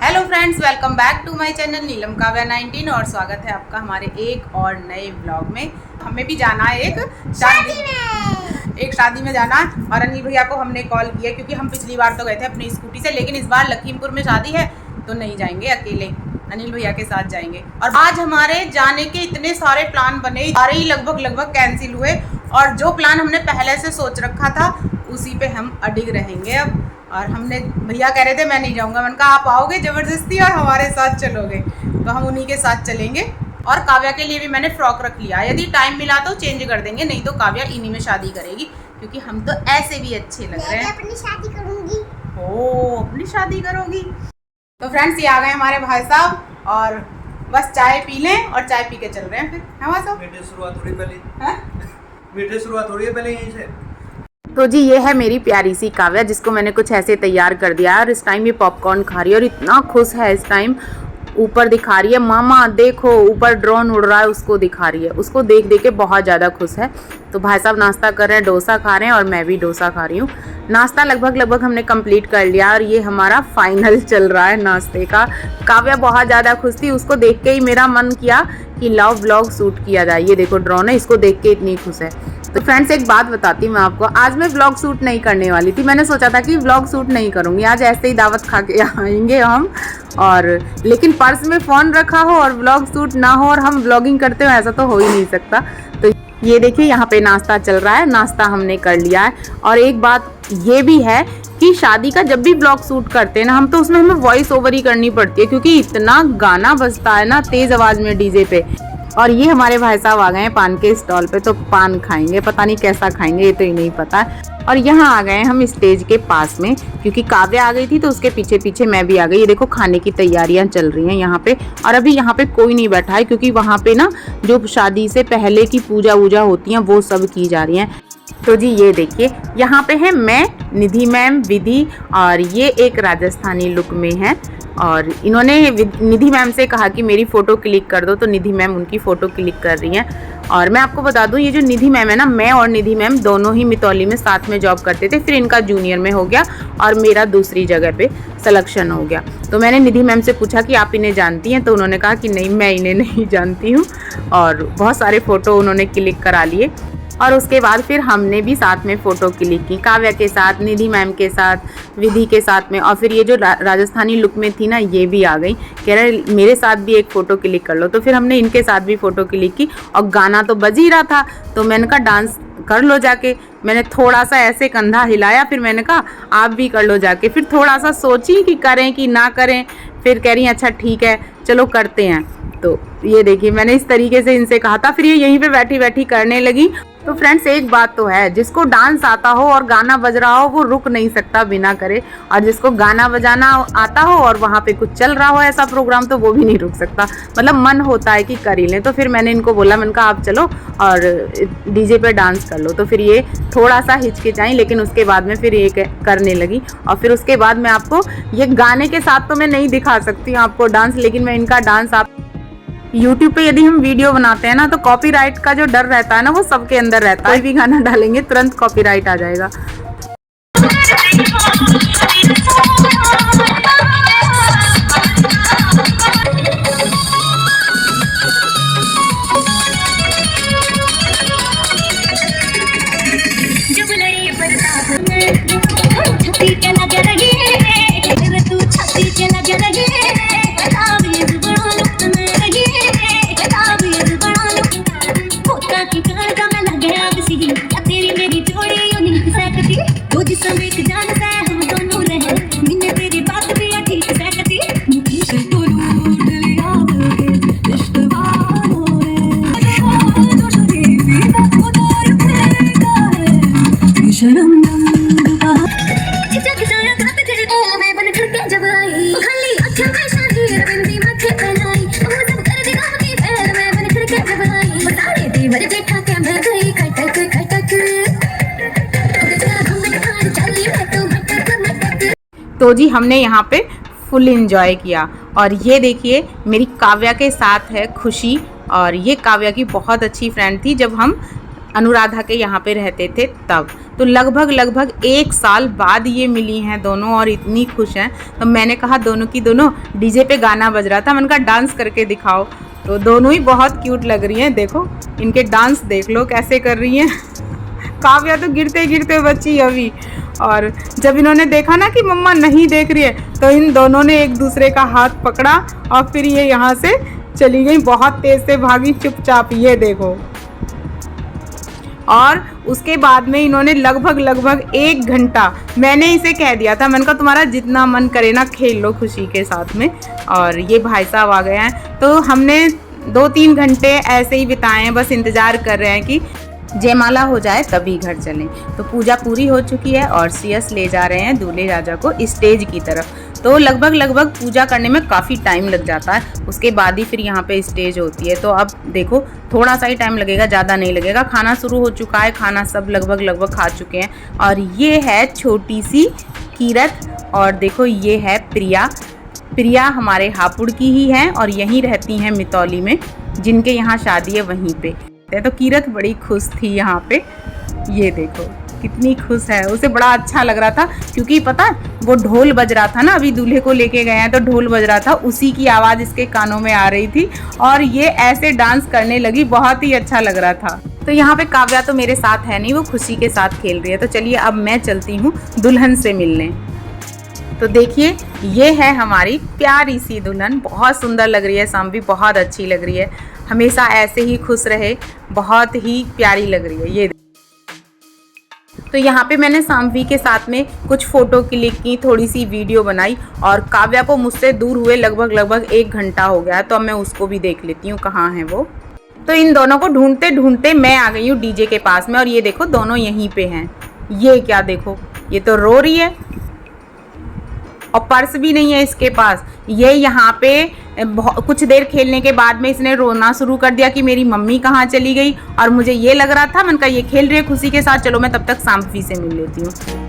Hello friends, welcome back to my channel Neelam Kavya 19 और स्वागत है आपका हमारे एक और नए ब्लॉग में। हमें भी जाना है एक शादी में जाना है और अनिल भैया को हमने कॉल किया क्योंकि हम पिछली बार तो गए थे अपनी स्कूटी से, लेकिन इस बार लखीमपुर में शादी है तो नहीं जाएंगे अकेले, अनिल भैया के साथ जाएंगे। और आज हमारे जाने के इतने सारे प्लान बने, सारे ही लगभग कैंसिल हुए और जो प्लान हमने पहले से सोच रखा था उसी पे हम अडिग रहेंगे अब। और हमने भैया कह रहे थे मैं नहीं जाऊंगा, मैंने कहा आप आओगे ज़बरदस्ती और हमारे साथ चलोगे, तो हम उन्हीं के साथ चलेंगे। और काव्या के लिए भी मैंने फ्रॉक रख लिया, यदि टाइम मिला तो चेंज कर देंगे, नहीं तो काव्या इन्हीं में शादी करेगी क्योंकि हम तो ऐसे भी अच्छे लग रहे हैं। अपनी शादी करूंगी। ओ, अपनी शादी करोगी। तो फ्रेंड्स, ये आ गए हमारे भाई साहब और बस चाय पी लें और चाय पी के चल रहे हैं फिर। है भाई साहब? मीठे शुरुआत हो रही है पहले यहीं से। तो जी ये है मेरी प्यारी सी काव्या, जिसको मैंने कुछ ऐसे तैयार कर दिया है और इस टाइम ये पॉपकॉर्न खा रही है और इतना खुश है इस टाइम। ऊपर दिखा रही है मामा देखो, ऊपर ड्रोन उड़ रहा है उसको दिखा रही है, उसको देख देख के बहुत ज़्यादा खुश है। तो भाई साहब नाश्ता कर रहे हैं, डोसा खा रहे हैं और मैं भी डोसा खा रही हूँ। नाश्ता लगभग हमने कंप्लीट कर लिया और ये हमारा फाइनल चल रहा है नाश्ते का। काव्या बहुत ज़्यादा खुश थी, उसको देख के ही मेरा मन किया कि लाओ व्लॉग शूट किया जाए। ये देखो ड्रोन है, इसको देख के इतनी खुश है। तो फ्रेंड्स एक बात बताती हूँ मैं आपको, आज मैं व्लॉग शूट नहीं करने वाली थी, मैंने सोचा था कि व्लॉग शूट नहीं करूँगी, आज ऐसे ही दावत खा के आएंगे हम। और लेकिन पर्स में फ़ोन रखा हो और व्लॉग शूट ना हो और हम व्लॉगिंग करते हो, ऐसा तो हो ही नहीं सकता। तो ये देखिए यहाँ पे नाश्ता चल रहा है, नाश्ता हमने कर लिया है। और एक बात ये भी है कि शादी का जब भी व्लॉग शूट करते हैं ना हम, तो उसमें हमें वॉइस ओवर ही करनी पड़ती है क्योंकि इतना गाना बजता है ना तेज़ आवाज़ में डीजे पे। और ये हमारे भाई साहब आ गए हैं पान के स्टॉल पे, तो पान खाएंगे, पता नहीं कैसा खाएंगे ये तो ही नहीं पता। और यहाँ आ गए हम स्टेज के पास में क्योंकि काव्या आ गई थी तो उसके पीछे पीछे मैं भी आ गई। ये देखो खाने की तैयारियां चल रही हैं यहाँ पे, और अभी यहाँ पे कोई नहीं बैठा है क्योंकि वहाँ पे ना जो शादी से पहले की पूजा वूजा होती हैं वो सब की जा रही हैं। तो जी ये देखिए यहाँ पे है मैं, निधि मैम, विधि, और ये एक राजस्थानी लुक में है। और इन्होंने निधि मैम से कहा कि मेरी फ़ोटो क्लिक कर दो, तो निधि मैम उनकी फ़ोटो क्लिक कर रही हैं। और मैं आपको बता दूं ये जो निधि मैम है ना, मैं और निधि मैम दोनों ही मितौली में साथ में जॉब करते थे, फिर इनका जूनियर में हो गया और मेरा दूसरी जगह पे सिलेक्शन हो गया। तो मैंने निधि मैम से पूछा कि आप इन्हें जानती हैं, तो उन्होंने कहा कि नहीं मैं इन्हें नहीं जानती हूँ। और बहुत सारे फ़ोटो उन्होंने क्लिक करा लिए और उसके बाद फिर हमने भी साथ में फ़ोटो क्लिक की, काव्या के साथ, निधि मैम के साथ, विधि के साथ में। और फिर ये जो राजस्थानी लुक में थी ना ये भी आ गई, कह रहे मेरे साथ भी एक फ़ोटो क्लिक कर लो, तो फिर हमने इनके साथ भी फ़ोटो क्लिक की। और गाना तो बज ही रहा था तो मैंने कहा डांस कर लो जाके। मैंने थोड़ा सा ऐसे कंधा हिलाया, फिर मैंने कहा आप भी कर लो जाके। फिर थोड़ा सा सोची कि करें कि ना करें, फिर कह रही अच्छा ठीक है चलो करते हैं। तो ये देखिए मैंने इस तरीके से इनसे कहा था, फिर ये यहीं पे बैठी बैठी करने लगी। तो फ्रेंड्स एक बात तो है, जिसको डांस आता हो और गाना बज रहा हो वो रुक नहीं सकता बिना करे, और जिसको गाना बजाना आता हो और वहाँ पे कुछ चल रहा हो ऐसा प्रोग्राम तो वो भी नहीं रुक सकता। मतलब मन होता है कि कर ही लें। तो फिर मैंने इनको बोला, मैंने कहा आप चलो और डीजे पे डांस कर लो। तो फिर ये थोड़ा सा हिचकिचाई, लेकिन उसके बाद में फिर ये करने लगी। और फिर उसके बाद मैं आपको ये गाने के साथ तो मैं नहीं दिखा सकती हूँ आपको डांस, लेकिन मैं इनका डांस आप YouTube पे यदि हम वीडियो बनाते हैं ना तो कॉपीराइट का जो डर रहता है ना वो सबके अंदर रहता है, कोई भी गाना डालेंगे तुरंत कॉपीराइट आ जाएगा। तो जी हमने यहाँ पे फुल एंजॉय किया। और ये देखिए मेरी काव्या के साथ है खुशी, और ये काव्या की बहुत अच्छी फ्रेंड थी। जब हम अनुराधा के यहाँ पे रहते थे तब। तो लगभग 1 साल बाद ये मिली हैं दोनों और इतनी खुश हैं। तो मैंने कहा दोनों की दोनों, डीजे पे गाना बज रहा था, मैंने कहा डांस करके दिखाओ। तो दोनों ही बहुत क्यूट लग रही हैं, देखो इनके डांस देख लो कैसे कर रही हैं। काव्या तो गिरते गिरते बची अभी। और जब इन्होंने देखा ना कि मम्मा नहीं देख रही है, तो इन दोनों ने एक दूसरे का हाथ पकड़ा और फिर ये यहाँ से चली गई, बहुत तेज से भागी चुपचाप, ये देखो। और उसके बाद में इन्होंने लगभग 1 घंटा, मैंने इसे कह दिया था, मैंने कहा तुम्हारा जितना मन करे ना खेल लो खुशी के साथ में। और ये भाई साहब आ गए हैं, तो हमने 2-3 घंटे ऐसे ही बिताए हैं, बस इंतज़ार कर रहे हैं कि जयमाला हो जाए तभी घर चलें। तो पूजा पूरी हो चुकी है और सीएस ले जा रहे हैं दूल्हे राजा को स्टेज की तरफ। तो लगभग पूजा करने में काफ़ी टाइम लग जाता है, उसके बाद ही फिर यहाँ पे स्टेज होती है। तो अब देखो थोड़ा सा ही टाइम लगेगा, ज़्यादा नहीं लगेगा। खाना शुरू हो चुका है, खाना सब लगभग खा चुके हैं। और ये है छोटी सी कीरत और देखो ये है प्रिया हमारे हापुड़ की ही हैं और यहीं रहती हैं मितौली में, जिनके यहाँ शादी है वहीं पे। तो कीरत बड़ी खुश थी यहाँ पे, ये देखो कितनी खुश है, उसे बड़ा अच्छा लग रहा था क्योंकि पता वो ढोल बज रहा था ना, अभी दूल्हे को लेके गए हैं तो ढोल बज रहा था, उसी की आवाज़ इसके कानों में आ रही थी और ये ऐसे डांस करने लगी, बहुत ही अच्छा लग रहा था। तो यहाँ पे काव्या तो मेरे साथ है नहीं, वो खुशी के साथ खेल रही है। तो चलिए अब मैं चलती हूँ दुल्हन से मिलने। तो देखिए ये है हमारी प्यारी सी दुल्हन, बहुत सुंदर लग रही है, साम्भी बहुत अच्छी लग रही है, हमेशा ऐसे ही खुश रहे, बहुत ही प्यारी लग रही है। ये तो यहाँ पे मैंने साम्भी के साथ में कुछ फ़ोटो क्लिक की, थोड़ी सी वीडियो बनाई और काव्या को मुझसे दूर हुए लगभग 1 घंटा हो गया। तो अब मैं उसको भी देख लेती हूँ कहाँ है वो। तो इन दोनों को ढूंढते ढूंढते मैं आ गई हूँ डीजे के पास में और ये देखो दोनों यहीं पे हैं। ये क्या देखो, ये तो रो रही है और पर्स भी नहीं है इसके पास। ये यहाँ पे कुछ देर खेलने के बाद में इसने रोना शुरू कर दिया कि मेरी मम्मी कहाँ चली गई। और मुझे ये लग रहा था, मैंने कहा ये खेल रही है खुशी के साथ, चलो मैं तब तक साम्भी से मिल लेती हूँ।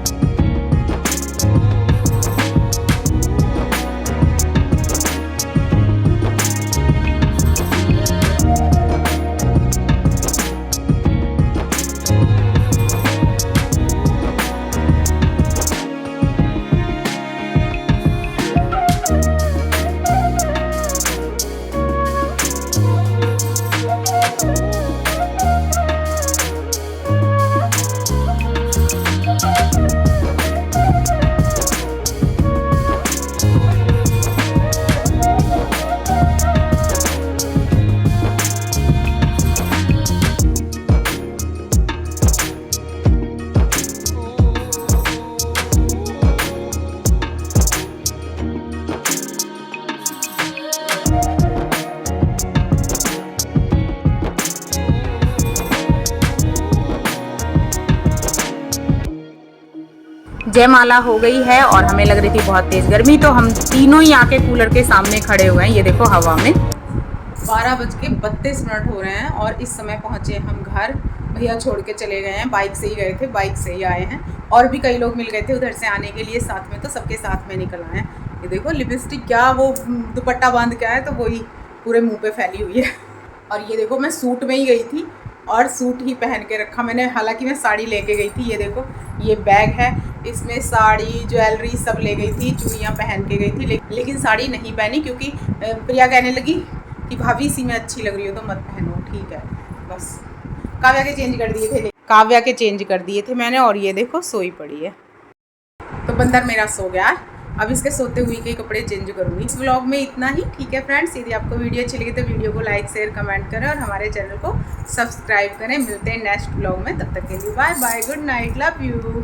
जयमाला हो गई है और हमें लग रही थी बहुत तेज़ गर्मी, तो हम तीनों ही आके कूलर के सामने खड़े हुए हैं। ये देखो हवा में 12:32 हो रहे हैं और इस समय पहुँचे हम घर। भैया छोड़ के चले गए हैं, बाइक से ही गए थे, बाइक से ही आए हैं। और भी कई लोग मिल गए थे उधर से आने के लिए साथ में, तो सबके साथ में निकल आए हैं। ये देखो लिपस्टिक क्या वो दुपट्टा बांध के आए, तो वही पूरे मुँह पे फैली हुई है। और ये देखो मैं सूट में ही गई थी और सूट ही पहन के रखा मैंने, हालांकि मैं साड़ी लेके गई थी। ये देखो ये बैग है, इसमें साड़ी ज्वेलरी सब ले गई थी, चूड़ियाँ पहन के गई थी, लेकिन साड़ी नहीं पहनी क्योंकि प्रिया कहने लगी कि भाभी इसी में अच्छी लग रही हो तो मत पहनो। ठीक है, बस काव्या के चेंज कर दिए थे मैंने। और ये देखो सोई पड़ी है, तो बंदर मेरा सो गया है, अब इसके सोते हुए के कपड़े चेंज करूँगी। इस व्लॉग में इतना ही। ठीक है फ्रेंड्स, यदि आपको वीडियो अच्छी लगी तो वीडियो को लाइक शेयर कमेंट करें और हमारे चैनल को सब्सक्राइब करें। मिलते हैं नेक्स्ट व्लॉग में, तब तक के लिए bye bye, good night, love you.